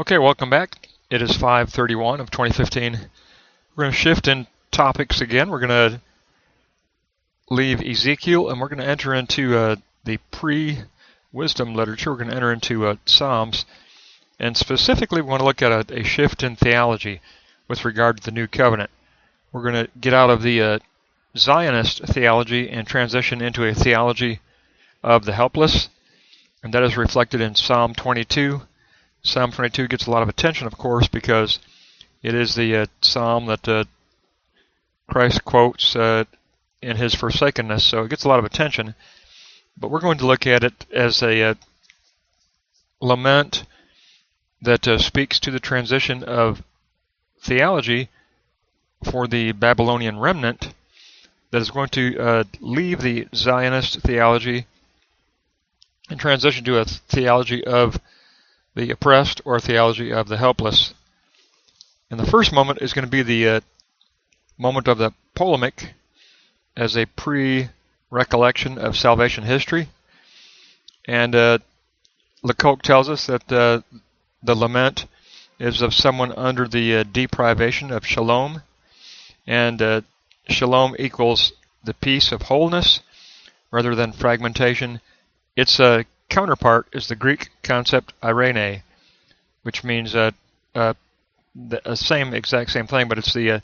Okay, welcome back. It is 5/31 of 2015. We're going to shift in topics again. We're going to leave Ezekiel and we're going to enter into the pre-wisdom literature. We're going to enter into Psalms, and specifically we want to look at a shift in theology with regard to the New Covenant. We're going to get out of the Zionist theology and transition into a theology of the helpless, and that is reflected in Psalm 22. Psalm 22 gets a lot of attention, of course, because it is the psalm that Christ quotes in his forsakenness, so it gets a lot of attention. But we're going to look at it as a lament that speaks to the transition of theology for the Babylonian remnant that is going to leave the Zionist theology and transition to a theology of the oppressed or theology of the helpless. And the first moment is going to be the moment of the polemic as a pre-recollection of salvation history. And Lacocque tells us that the lament is of someone under the deprivation of shalom. And shalom equals the peace of wholeness rather than fragmentation. Its counterpart is the Greek concept eirene, which means the exact same thing, but it's the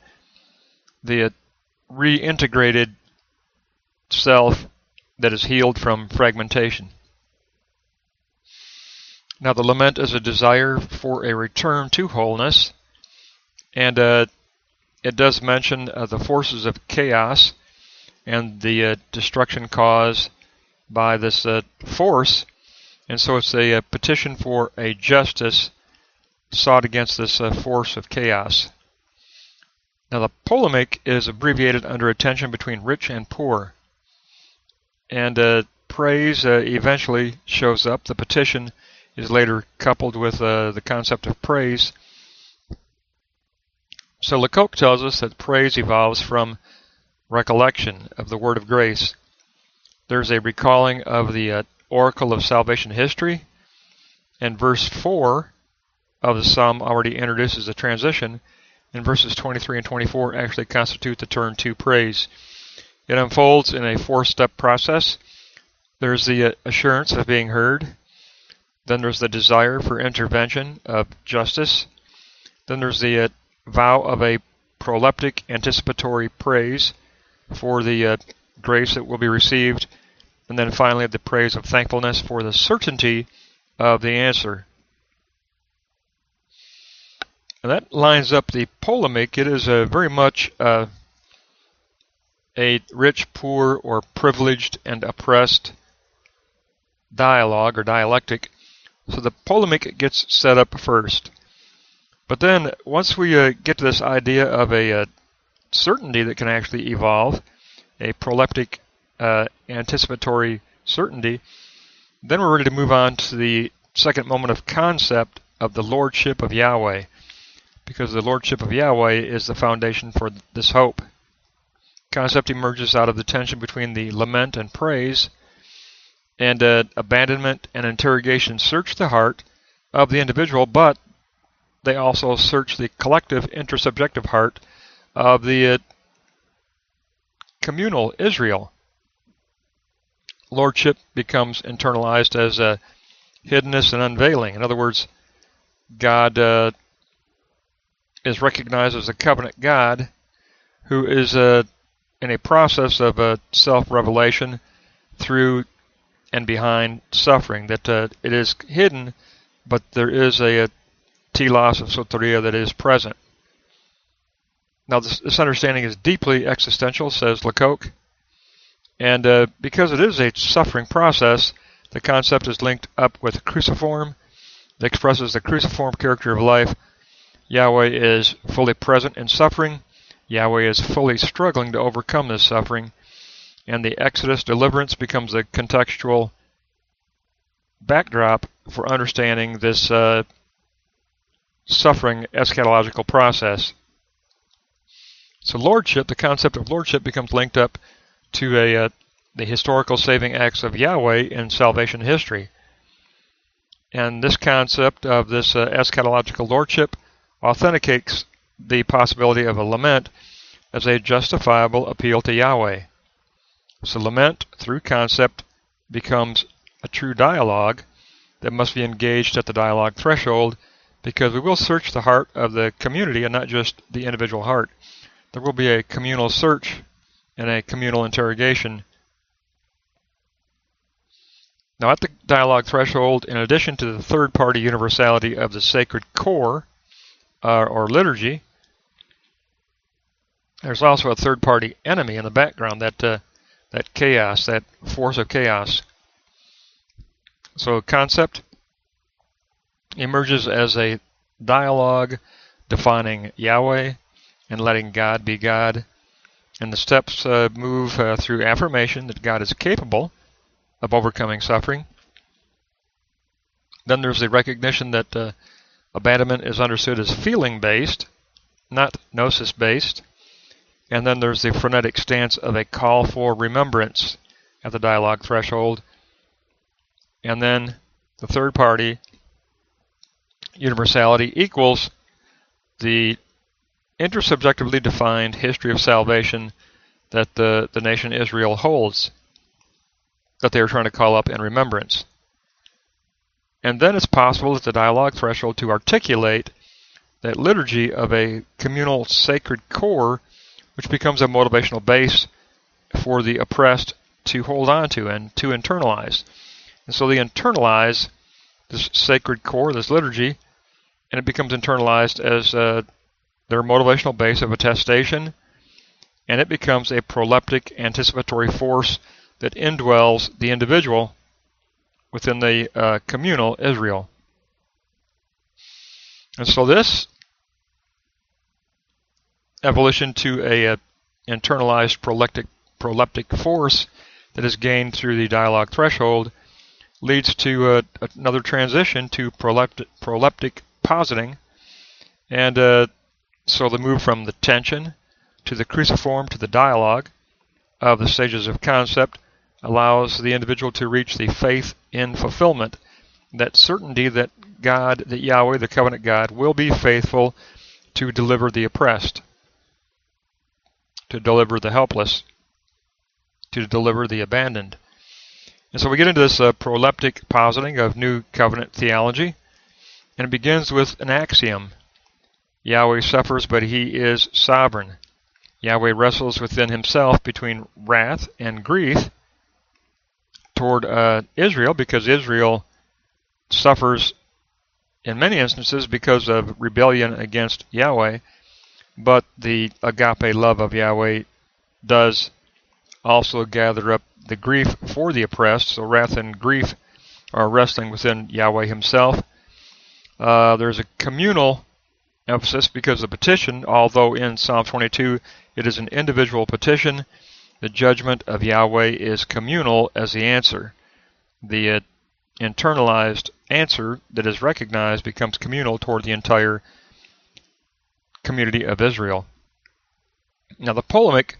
reintegrated self that is healed from fragmentation. Now, the lament is a desire for a return to wholeness, and it does mention the forces of chaos and the destruction caused by this force. And so it's a petition for a justice sought against this force of chaos. Now, the polemic is abbreviated under a tension between rich and poor. And praise eventually shows up. The petition is later coupled with the concept of praise. So Lacocque tells us that praise evolves from recollection of the word of grace. There's a recalling of the oracle of salvation history, and verse 4 of the psalm already introduces a transition, and verses 23 and 24 actually constitute the turn to praise. It unfolds in a four-step process. There's the assurance of being heard, then there's the desire for intervention of justice, then there's the vow of a proleptic anticipatory praise for the grace that will be received, and then finally the praise of thankfulness for the certainty of the answer. And that lines up the polemic. It is very much a rich, poor, or privileged and oppressed dialogue or dialectic. So the polemic gets set up first. But then once we get to this idea of a certainty that can actually evolve, a proleptic anticipatory certainty, then we're ready to move on to the second moment of concept of the Lordship of Yahweh, because the Lordship of Yahweh is the foundation for this hope. Concept emerges out of the tension between the lament and praise, and abandonment and interrogation search the heart of the individual, but they also search the collective intersubjective heart of the communal Israel. Lordship becomes internalized as a hiddenness and unveiling. In other words, God is recognized as a covenant God who is in a process of self-revelation through and behind suffering. That it is hidden, but there is a telos of soteria that is present. Now, this understanding is deeply existential, says Lacocque, and because it is a suffering process, the concept is linked up with cruciform that expresses the cruciform character of life. Yahweh is fully present in suffering. Yahweh is fully struggling to overcome this suffering, and the Exodus deliverance becomes a contextual backdrop for understanding this suffering eschatological process. So lordship, the concept of lordship, becomes linked up to the historical saving acts of Yahweh in salvation history. And this concept of this eschatological lordship authenticates the possibility of a lament as a justifiable appeal to Yahweh. So lament, through concept, becomes a true dialogue that must be engaged at the dialogue threshold, because we will search the heart of the community and not just the individual heart. There will be a communal search and a communal interrogation. Now, at the dialogue threshold, in addition to the third-party universality of the sacred core, or liturgy, there's also a third-party enemy in the background, that chaos, that force of chaos. So concept emerges as a dialogue defining Yahweh and letting God be God. And the steps move through affirmation that God is capable of overcoming suffering. Then there's the recognition that abandonment is understood as feeling-based, not gnosis-based. And then there's the frenetic stance of a call for remembrance at the dialogue threshold. And then the third party universality equals the intersubjectively defined history of salvation that the nation Israel holds, that they are trying to call up in remembrance. And then it's possible at the dialogue threshold to articulate that liturgy of a communal sacred core, which becomes a motivational base for the oppressed to hold on to and to internalize. And so they internalize this sacred core, this liturgy, and it becomes internalized as their motivational base of attestation, and it becomes a proleptic anticipatory force that indwells the individual within the communal Israel. And so this evolution to a internalized proleptic force that is gained through the dialogue threshold leads to another transition to proleptic positing. And so the move from the tension to the cruciform to the dialogue of the stages of concept allows the individual to reach the faith in fulfillment, that certainty that God, that Yahweh, the covenant God, will be faithful to deliver the oppressed, to deliver the helpless, to deliver the abandoned. And so we get into this proleptic positing of New Covenant theology, and it begins with an axiom. Yahweh suffers, but he is sovereign. Yahweh wrestles within himself between wrath and grief toward Israel, because Israel suffers in many instances because of rebellion against Yahweh, but the agape love of Yahweh does also gather up the grief for the oppressed. So wrath and grief are wrestling within Yahweh himself. There's a communal emphasis because the petition, although in Psalm 22 it is an individual petition, the judgment of Yahweh is communal as the answer. The internalized answer that is recognized becomes communal toward the entire community of Israel. Now the polemic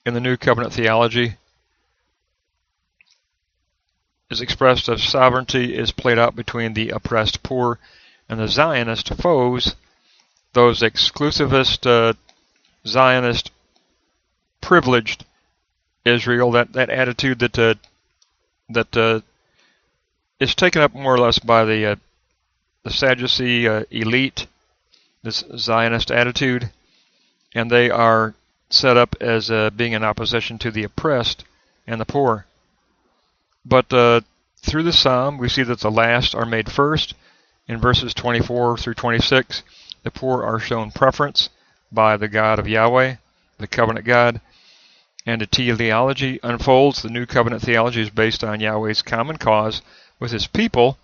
in the New Covenant theology is expressed as sovereignty is played out between the oppressed poor and the Zionist foes, those exclusivist, Zionist, privileged Israel, that attitude that is taken up more or less by the Sadducee elite, this Zionist attitude, and they are set up as being in opposition to the oppressed and the poor. But through the psalm, we see that the last are made first. In verses 24 through 26, the poor are shown preference by the God of Yahweh, the covenant God. And a teleology unfolds. The New Covenant theology is based on Yahweh's common cause with his people.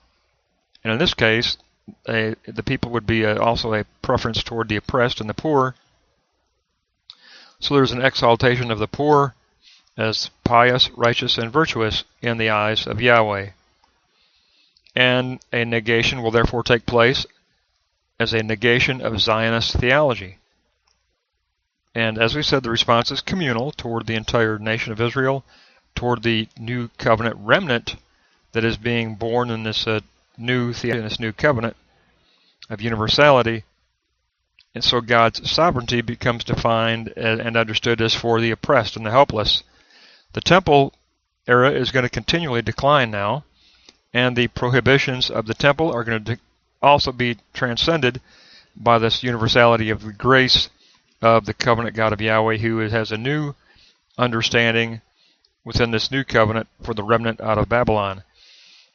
And in this case, the people would be also a preference toward the oppressed and the poor. So there's an exaltation of the poor as pious, righteous, and virtuous in the eyes of Yahweh. And a negation will therefore take place as a negation of Zionist theology. And as we said, the response is communal toward the entire nation of Israel, toward the New Covenant remnant that is being born in this new theology, this new covenant of universality. And so God's sovereignty becomes defined and understood as for the oppressed and the helpless. The temple era is going to continually decline now, and the prohibitions of the temple are going to also be transcended by this universality of the grace of the covenant God of Yahweh, who has a new understanding within this new covenant for the remnant out of Babylon.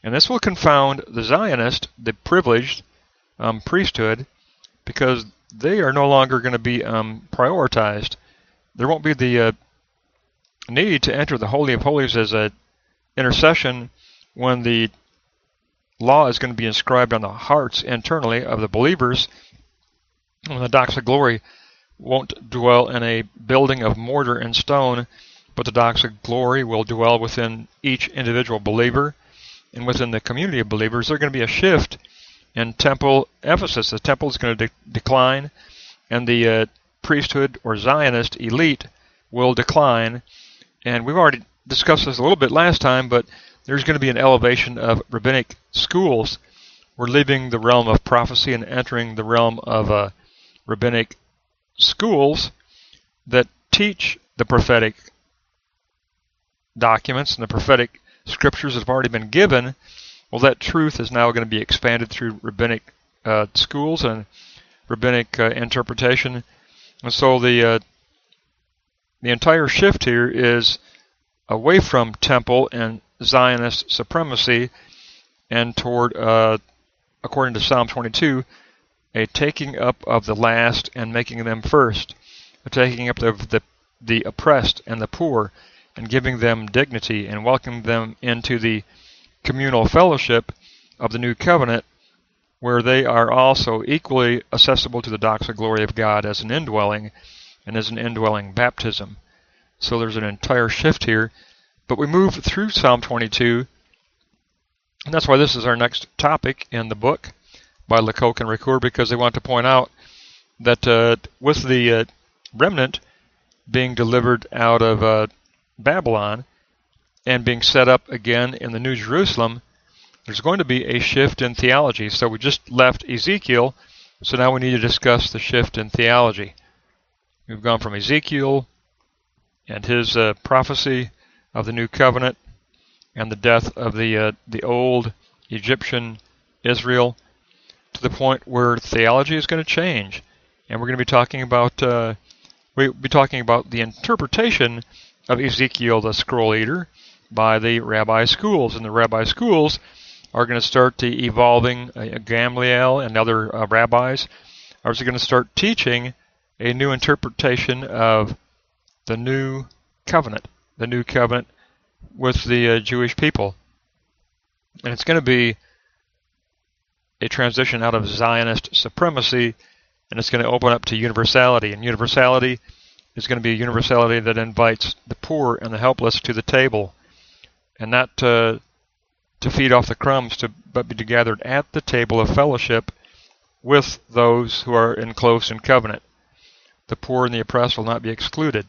And this will confound the Zionist, the privileged priesthood, because they are no longer going to be prioritized. There won't be the need to enter the Holy of Holies as an intercession when the law is going to be inscribed on the hearts internally of the believers. When the doxa glory won't dwell in a building of mortar and stone, but the doxa glory will dwell within each individual believer and within the community of believers. There's going to be a shift in temple emphasis. The temple is going to decline, and the priesthood or Zionist elite will decline. And we've already discussed this a little bit last time, but there's going to be an elevation of rabbinic schools. We're leaving the realm of prophecy and entering the realm of rabbinic schools that teach the prophetic documents and the prophetic scriptures that have already been given. Well, that truth is now going to be expanded through rabbinic schools and rabbinic interpretation. And so the entire shift here is away from temple and Zionist supremacy and toward, according to Psalm 22, a taking up of the last and making them first, a taking up of the oppressed and the poor and giving them dignity and welcoming them into the communal fellowship of the new covenant, where they are also equally accessible to the doxa glory of God as an indwelling and as an indwelling baptism. So there's an entire shift here. But we move through Psalm 22, and that's why this is our next topic in the book by Lacocque and Ricoeur, because they want to point out that with the remnant being delivered out of Babylon and being set up again in the New Jerusalem, there's going to be a shift in theology. So we just left Ezekiel, so now we need to discuss the shift in theology. We've gone from Ezekiel and his prophecy of the new covenant and the death of the old Egyptian Israel to the point where theology is going to change, and we're going to be talking about the interpretation of Ezekiel the scroll eater by the rabbi schools, and the rabbi schools are going to start evolving. Gamliel and other rabbis are going to start teaching a new interpretation of the new covenant with the Jewish people. And it's going to be a transition out of Zionist supremacy, and it's going to open up to universality. And universality is going to be a universality that invites the poor and the helpless to the table, and not to feed off the crumbs, but be gathered at the table of fellowship with those who are in close in covenant. The poor and the oppressed will not be excluded.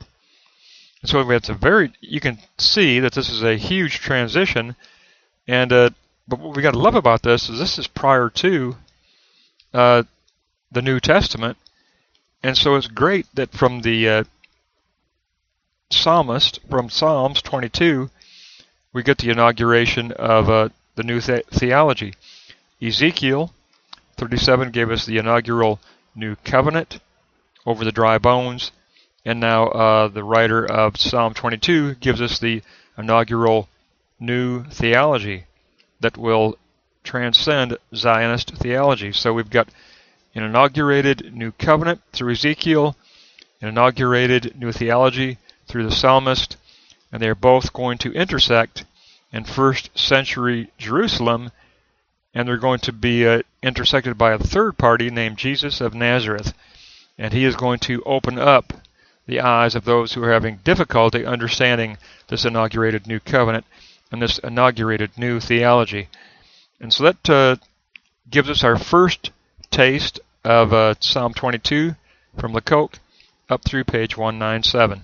And so you can see that this is a huge transition, and but what we got to love about this is prior to the New Testament, and so it's great that from the psalmist, from Psalms 22, we get the inauguration of the new theology. Ezekiel 37 gave us the inaugural new covenant over the dry bones, and now the writer of Psalm 22 gives us the inaugural new theology that will transcend Zionist theology. So we've got an inaugurated new covenant through Ezekiel, an inaugurated new theology through the psalmist, and they're both going to intersect in first century Jerusalem, and they're going to be intersected by a third party named Jesus of Nazareth, and he is going to open up the eyes of those who are having difficulty understanding this inaugurated new covenant and this inaugurated new theology. And so that gives us our first taste of Psalm 22 from Lacocque up through page 197.